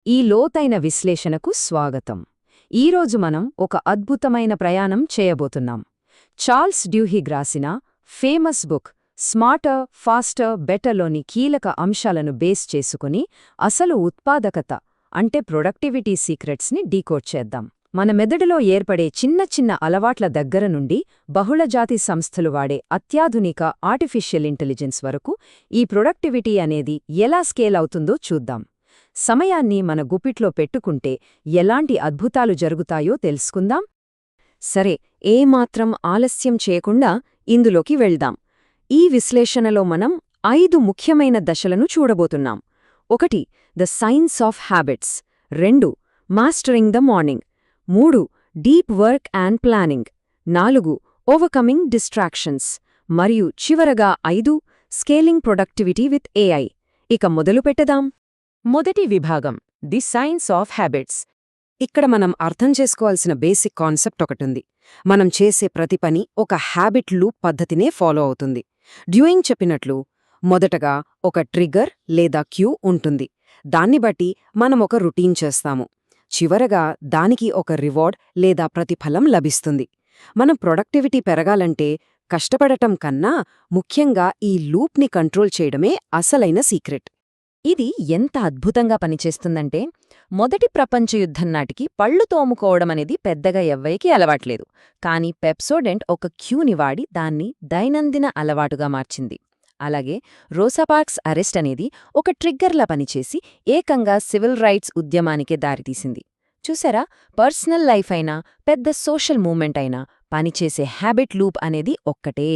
ఈ లోతైన విశ్లేషణకు స్వాగతం. ఈరోజు మనం ఒక అద్భుతమైన ప్రయాణం చేయబోతున్నాం. చార్ల్స్ డ్యూహిగ్ రాసిన ఫేమస్ బుక్ స్మార్టర్, ఫాస్టర్, బెటర్లోని కీలక అంశాలను బేస్ చేసుకుని అసలు ఉత్పాదకత అంటే ప్రొడక్టివిటీ సీక్రెట్స్ని డీకోడ్ చేద్దాం. మన మెదడులో ఏర్పడే చిన్న చిన్న అలవాట్ల దగ్గర నుండి బహుళజాతి సంస్థలు వాడే అత్యాధునిక ఆర్టిఫిషియల్ ఇంటెలిజెన్స్ వరకు ఈ ప్రొడక్టివిటీ అనేది ఎలా స్కేల్ అవుతుందో చూద్దాం. సమయాన్ని మన గుప్పిట్లో పెట్టుకుంటే ఎలాంటి అద్భుతాలు జరుగుతాయో తెలుసుకుందాం. సరే, ఏమాత్రం ఆలస్యం చేయకుండా ఇందులోకి వెళ్దాం. ఈ విశ్లేషణలో మనం 5 ముఖ్యమైన దశలను చూడబోతున్నాం. 1. The science of habits. 2. Mastering the morning. 3. Deep work and planning. 4. Overcoming distractions. మరియు చివరగా 5. Scaling productivity with AI. ఇక మొదలుపెట్టదాం. మొదటి విభాగం, ది సైన్స్ ఆఫ్ హ్యాబిట్స్. ఇక్కడ మనం అర్థం చేసుకోవాల్సిన బేసిక్ కాన్సెప్ట్ ఒకటుంది. మనం చేసే ప్రతి పని ఒక హ్యాబిట్ లూప్ పద్ధతినే ఫాలో అవుతుంది. డ్యూయింగ్ చెప్పినట్లు మొదటగా ఒక ట్రిగ్గర్ లేదా క్యూ ఉంటుంది. దాన్ని బట్టి మనం ఒక రొటీన్ చేస్తాము. చివరగా దానికి ఒక రివార్డ్ లేదా ప్రతిఫలం లభిస్తుంది. మనం ప్రొడక్టివిటీ పెరగాలంటే కష్టపడటం కన్నా ముఖ్యంగా ఈ లూప్ని కంట్రోల్ చేయడమే అసలైన సీక్రెట్. ఇది ఎంత అద్భుతంగా పనిచేస్తుందంటే, మొదటి ప్రపంచ యుద్ధం నాటికి పళ్ళు తోముకోవడమనేది పెద్దగా ఎవ్వరికీ అలవాట్లేదు. కానీ పెప్సోడెంట్ ఒక క్యూని వాడి దాన్ని దైనందిన అలవాటుగా మార్చింది. అలాగే రోసా పార్క్స్ అరెస్ట్ అనేది ఒక ట్రిగ్గర్లా పనిచేసి ఏకంగా సివిల్ రైట్స్ ఉద్యమానికే దారితీసింది. చూసారా, పర్సనల్ లైఫ్ అయినా పెద్ద సోషల్ మూవ్మెంట్ అయినా పనిచేసే హ్యాబిట్ లూప్ అనేది ఒక్కటే.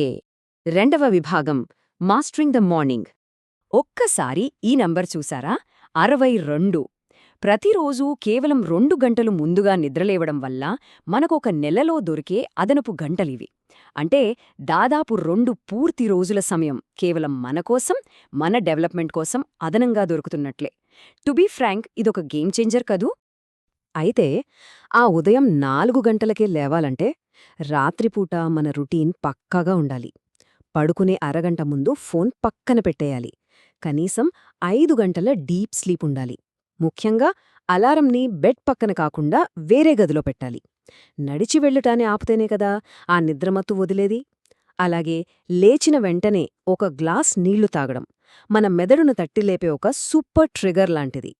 రెండవ విభాగం, మాస్టరింగ్ ద మార్నింగ్. ఒక్కసారి ఈ నంబర్ చూసారా, 62. ప్రతిరోజూ కేవలం 2 గంటలు ముందుగా నిద్రలేవడం వల్ల మనకొక నెలలో దొరికే అదనపు గంటలివి. అంటే దాదాపు 2 పూర్తి రోజుల సమయం కేవలం మనకోసం, మన డెవలప్మెంట్ కోసం అదనంగా దొరుకుతున్నట్లే. టు బీ ఫ్రాంక్, ఇదొక గేమ్ చేంజర్ కదూ. అయితే ఆ ఉదయం 4 గంటలకే లేవాలంటే రాత్రిపూట మన రొటీన్ పక్కాగా ఉండాలి. పడుకునే అరగంట ముందు ఫోన్ పక్కన పెట్టేయాలి. కనీసం 5 గంటల డీప్ స్లీప్ ఉండాలి. ముఖ్యంగా అలారంని బెడ్ పక్కన కాకుండా వేరే గదిలో పెట్టాలి. నడిచి వెళ్ళటాన్ని ఆపితేనే కదా ఆ నిద్రమత్తు వదిలేది. అలాగే లేచిన వెంటనే ఒక గ్లాస్ నీళ్లు తాగడం మన మెదడును తట్టిలేపే ఒక సూపర్ ట్రిగర్ లాంటిది.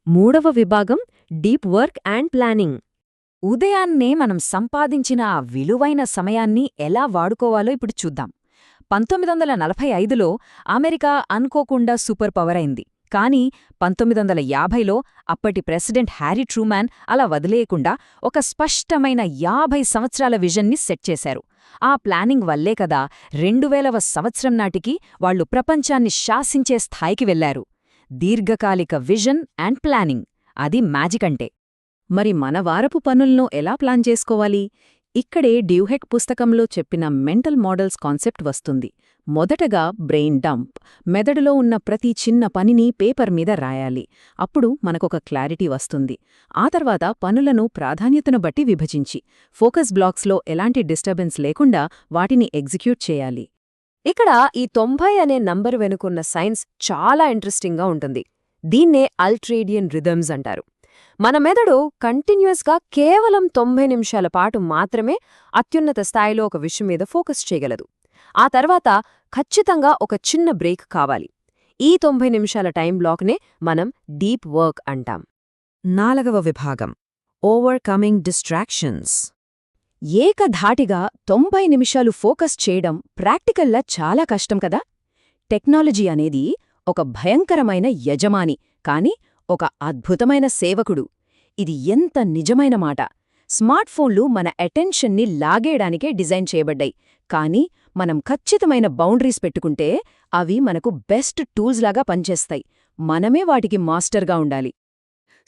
మూడవ విభాగం, డీప్ వర్క్ అండ్ ప్లానింగ్. ఉదయాన్నే మనం సంపాదించిన ఆ విలువైన సమయాన్ని ఎలా వాడుకోవాలో ఇప్పుడు చూద్దాం. 1945లో అమెరికా అనుకోకుండా సూపర్ పవర్ అయింది. కానీ 1950లో అప్పటి ప్రెసిడెంట్ హ్యారీ ట్రూమాన్ అలా వదిలేయకుండా ఒక స్పష్టమైన 50 సంవత్సరాల విజన్ని సెట్ చేశారు. ఆ ప్లానింగ్ వల్లే కదా 2000వ సంవత్సరం నాటికి వాళ్లు ప్రపంచాన్ని శాసించే స్థాయికి వెళ్లారు. దీర్ఘకాలిక విజన్ అండ్ ప్లానింగ్, అది మ్యాజిక్ అంటే. మరి మన వారపు పనులను ఎలా ప్లాన్ చేసుకోవాలి? ఇక్కడే డ్యూహెక్ పుస్తకంలో చెప్పిన మెంటల్ మోడల్స్ కాన్సెప్ట్ వస్తుంది. మొదటగా బ్రెయిన్ డంప్. మెదడులో ఉన్న ప్రతి చిన్న పనిని పేపర్ మీద రాయాలి. అప్పుడు మనకొక క్లారిటీ వస్తుంది. ఆ తర్వాత పనులను ప్రాధాన్యతను బట్టి విభజించి ఫోకస్ బ్లాక్స్లో ఎలాంటి డిస్టర్బెన్స్ లేకుండా వాటిని ఎగ్జిక్యూట్ చేయాలి. ఇక్కడ ఈ 90 అనే నంబర్ వెనుకున్న సైన్స్ చాలా ఇంట్రెస్టింగ్గా ఉంటుంది. దీన్నే అల్ట్రేడియన్ రిథమ్స్ అంటారు. మన మెదడు కంటిన్యూస్గా కేవలం 90 నిమిషాల పాటు మాత్రమే అత్యున్నత స్థాయిలో ఒక విషయం మీద ఫోకస్ చేయగలదు. ఆ తర్వాత ఖచ్చితంగా ఒక చిన్న బ్రేక్ కావాలి. ఈ 90 నిమిషాల టైం బ్లాక్నే మనం డీప్ వర్క్ అంటాం. నాలుగవ విభాగం, ఓవర్కమింగ్ డిస్ట్రాక్షన్స్. ఏకధాటిగా 90 నిమిషాలు ఫోకస్ చేయడం ప్రాక్టికల్లా చాలా కష్టం కదా. టెక్నాలజీ అనేది ఒక భయంకరమైన యజమాని, కాని ఒక అద్భుతమైన సేవకుడు. ఇది ఎంత నిజమైన మాట. స్మార్ట్ఫోన్లు మన అటెన్షన్ని లాగేయడానికే డిజైన్ చేయబడ్డాయి. కానీ మనం ఖచ్చితమైన బౌండరీస్ పెట్టుకుంటే అవి మనకు బెస్ట్ టూల్స్ లాగా పనిచేస్తాయి. మనమే వాటికి మాస్టర్గా ఉండాలి.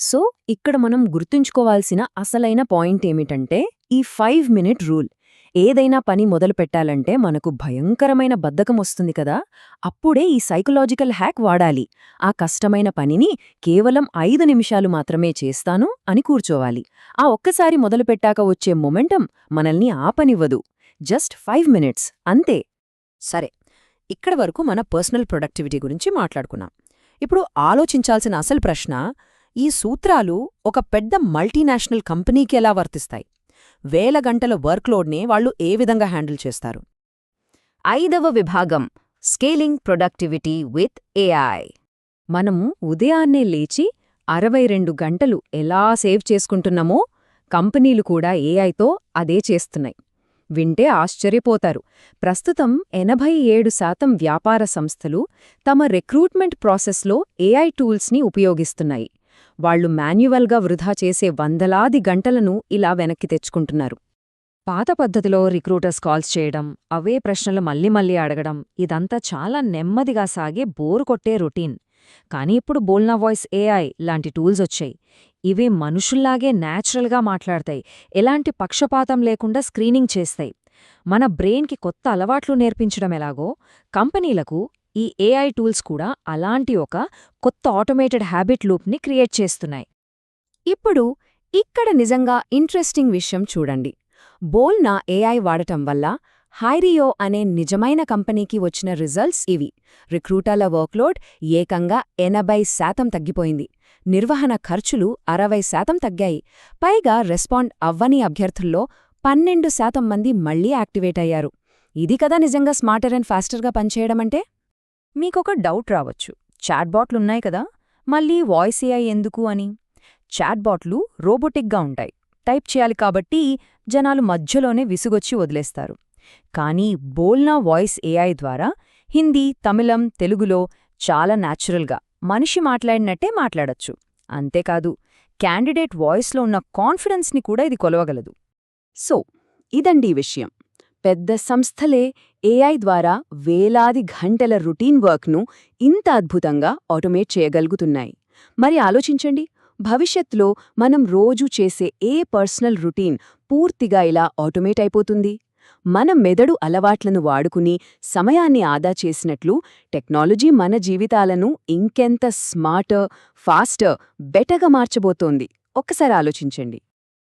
సో ఇక్కడ మనం గుర్తుంచుకోవాల్సిన అసలైన పాయింట్ ఏమిటంటే ఈ 5 మినిట్ రూల్. ఏదైనా పని మొదలుపెట్టాలంటే మనకు భయంకరమైన బద్ధకం వస్తుంది కదా, అప్పుడే ఈ సైకలాజికల్ హ్యాక్ వాడాలి. ఆ కష్టమైన పనిని కేవలం 5 నిమిషాలు మాత్రమే చేస్తాను అని కూర్చోవాలి. ఆ ఒక్కసారి మొదలుపెట్టాక వచ్చే మొమెంటం మనల్ని ఆపనివ్వదు. జస్ట్ 5 మినిట్స్ అంతే. సరే, ఇక్కడి వరకు మన పర్సనల్ ప్రొడక్టివిటీ గురించి మాట్లాడుకున్నాం. ఇప్పుడు ఆలోచించాల్సిన అసలు ప్రశ్న, ఈ సూత్రాలు ఒక పెద్ద మల్టీనేషనల్ కంపెనీకి ఎలా వర్తిస్తాయి? వేల గంటల వర్క్లోడ్నే వాళ్ళు ఏ విధంగా హ్యాండిల్ చేస్తారు? 5వ విభాగం స్కేలింగ్ ప్రొడక్టివిటీ విత్ ఏఐ. మనము ఉదయాన్నే లేచి 62 గంటలు ఎలా సేవ్ చేసుకుంటున్నామో కంపెనీలు కూడా ఏఐతో అదే చేస్తున్నాయి. వింటే ఆశ్చర్యపోతారు. ప్రస్తుతం 87% వ్యాపార సంస్థలు తమ రిక్రూట్మెంట్ ప్రాసెస్లో ఏఐ టూల్స్ని ఉపయోగిస్తున్నాయి. వాళ్లు మాన్యువల్గా వృధా చేసే వందలాది గంటలను ఇలా వెనక్కి తెచ్చుకుంటున్నారు. పాత పద్ధతిలో రిక్రూటర్స్ కాల్స్ చేయడం, అవే ప్రశ్నలు మళ్ళీ అడగడం, ఇదంతా చాలా నెమ్మదిగా సాగే బోరు కొట్టే రొటీన్. కానీ ఇప్పుడు బోల్నా వాయిస్ ఏఐ లాంటి టూల్స్ వచ్చాయి. ఇవి మనుషుల్లాగే న్యాచురల్గా మాట్లాడతాయి, ఎలాంటి పక్షపాతం లేకుండా స్క్రీనింగ్ చేస్తాయి. మన బ్రెయిన్కి కొత్త అలవాట్లు నేర్పించడం ఎలాగో, కంపెనీలకు ఈ ఏఐ టూల్స్ కూడా అలాంటి ఒక కొత్త ఆటోమేటెడ్ హ్యాబిట్ లూప్ని క్రియేట్ చేస్తున్నాయి. ఇప్పుడు ఇక్కడ నిజంగా ఇంట్రెస్టింగ్ విషయం చూడండి. బోల్నా ఏఐ వాడటం వల్ల హైరియో అనే నిజమైన కంపెనీకి వచ్చిన రిజల్ట్స్ ఇవి. రిక్రూటర్ల వర్క్లోడ్ ఏకంగా 80% తగ్గిపోయింది. నిర్వహణ ఖర్చులు 60% తగ్గాయి. పైగా రెస్పాండ్ అవ్వని అభ్యర్థుల్లో 12% మంది మళ్లీ యాక్టివేట్ అయ్యారు. ఇది కదా నిజంగా స్మార్టర్ అండ్ ఫాస్టర్గా పనిచేయడమంటే? మీకొక డౌట్ రావచ్చు, చాట్బాట్లున్నాయి కదా, మళ్ళీ వాయిస్ ఏఐ ఎందుకు అని. చాట్బాట్లు రోబోటిక్గా ఉంటాయి, టైప్ చేయాలి కాబట్టి జనాలు మధ్యలోనే విసుగొచ్చి వదిలేస్తారు. కానీ బోల్నా వాయిస్ ఏఐ ద్వారా హిందీ, తమిళం, తెలుగులో చాలా న్యాచురల్గా మనిషి మాట్లాడినట్టే మాట్లాడొచ్చు. అంతేకాదు, క్యాండిడేట్ వాయిస్లో ఉన్న కాన్ఫిడెన్స్ని కూడా ఇది కొలవగలదు. సో ఇదండి విషయం. పెద్ద సంస్థలే ఏఐ ద్వారా వేలాది గంటల రొటీన్ వర్క్ను ఇంత అద్భుతంగా ఆటోమేట్ చేయగలుగుతున్నాయి. మరి ఆలోచించండి, భవిష్యత్తులో మనం రోజూ చేసే ఏ పర్సనల్ రొటీన్ పూర్తిగా ఇలా ఆటోమేట్ అయిపోతుంది? మన మెదడు అలవాట్లను వాడుకుని సమయాన్ని ఆదా చేసినట్లు టెక్నాలజీ మన జీవితాలను ఇంకెంత స్మార్టర్, ఫాస్టర్, బెటర్గా మార్చబోతోంది. ఒక్కసారి ఆలోచించండి.